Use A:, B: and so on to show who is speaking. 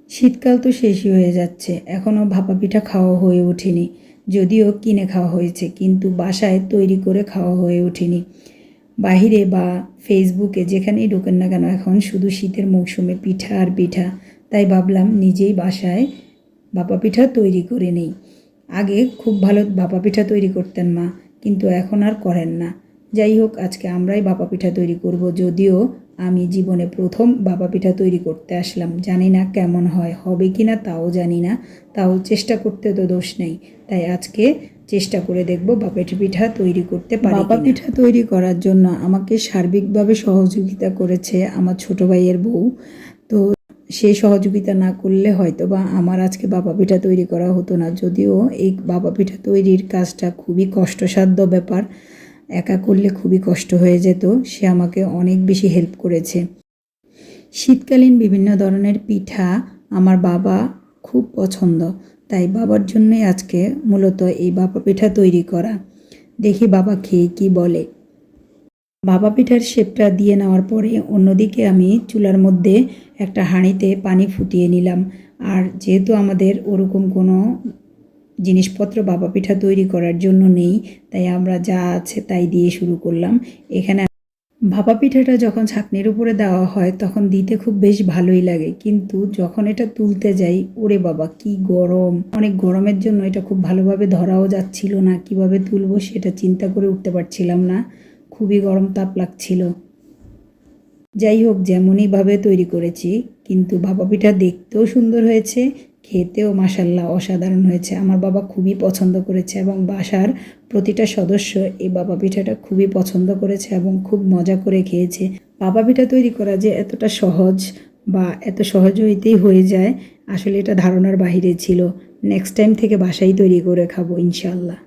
A: শীতকাল তো শেষই হয়ে যাচ্ছে, এখনও ভাপা পিঠা খাওয়া হয়ে ওঠেনি। যদিও কিনে খাওয়া হয়েছে, কিন্তু বাসায় তৈরি করে খাওয়া হয়ে ওঠেনি। বাহিরে বা ফেসবুকে যেখানেই ঢোকেন না কেন এখন শুধু শীতের মৌসুমে পিঠা আর পিঠা। তাই ভাবলাম নিজেই বাসায় ভাপা পিঠা তৈরি করে নেই। আগে খুব ভালো ভাপা পিঠা তৈরি করতেন মা, কিন্তু এখন আর করেন না। যাই হোক, আজকে আমরাই ভাপা পিঠা তৈরি করব। যদিও আমি জীবনে প্রথম ভাপা পিঠা তৈরি করতে আসলাম, জানি না কেমন হবে কি না তাও জানি না। তাও চেষ্টা করতে তো দোষ নেই, তাই আজকে চেষ্টা করে দেখব ভাপা পিঠা তৈরি করতে পারি। ভাপা পিঠা তৈরি করার জন্য আমাকে সার্বিকভাবে সহযোগিতা করেছে আমার ছোট ভাইয়ের বউ। তো সে সহযোগিতা না করলে হয়তো বা আমার আজকে ভাপা পিঠা তৈরি করা হতো না। যদিও এই ভাপা পিঠা তৈরির কাজটা খুবই কষ্টসাধ্য ব্যাপার, একা করলে খুবই কষ্ট হয়ে যেত। সে আমাকে অনেক বেশি হেল্প করেছে। শীতকালীন বিভিন্ন ধরনের পিঠা আমার বাবা খুব পছন্দ, তাই বাবার জন্যই আজকে মূলত এই ভাপা পিঠা তৈরি করা। দেখি বাবা খেয়ে কি বলে। ভাপা পিঠার শেপটা দিয়ে নেওয়ার পরে অন্যদিকে আমি চুলার মধ্যে একটা হাঁড়িতে পানি ফুটিয়ে নিলাম। আর যেহেতু আমাদের ওরকম কোনো জিনিসপত্র ভাপা পিঠা তৈরি করার জন্য নেই, তাই আমরা যা আছে তাই দিয়ে শুরু করলাম। এখানে ভাপা পিঠাটা যখন ছাঁকনির উপরে দেওয়া হয় তখন দিতে খুব বেশ ভালোই লাগে, কিন্তু যখন এটা তুলতে যাই, ওরে বাবা কি গরম! অনেক গরমের জন্য এটা খুব ভালোভাবে ধরাও যাচ্ছিল না, কিভাবে তুলবো সেটা চিন্তা করে উঠতে পারছিলাম না। খুবই গরম তাপ লাগছিল। যাই হোক, যেমনইভাবে তৈরি করেছি, কিন্তু ভাপা পিঠা দেখতেও সুন্দর হয়েছে, খেতেও মাশাল্লাহ অসাধারণ হয়েছে। আমার বাবা খুবই পছন্দ করেছে এবং বাসার প্রতিটা সদস্য এই ভাপা পিঠাটা খুবই পছন্দ করেছে এবং খুব মজা করে খেয়েছে। ভাপা পিঠা তৈরি করা যে এতটা সহজ বা এত সহজ হইতেই হয়ে যায়, আসলে এটা ধারণার বাহিরে ছিল। নেক্সট টাইম থেকে বাসায় তৈরি করে খাবো ইনশাল্লাহ।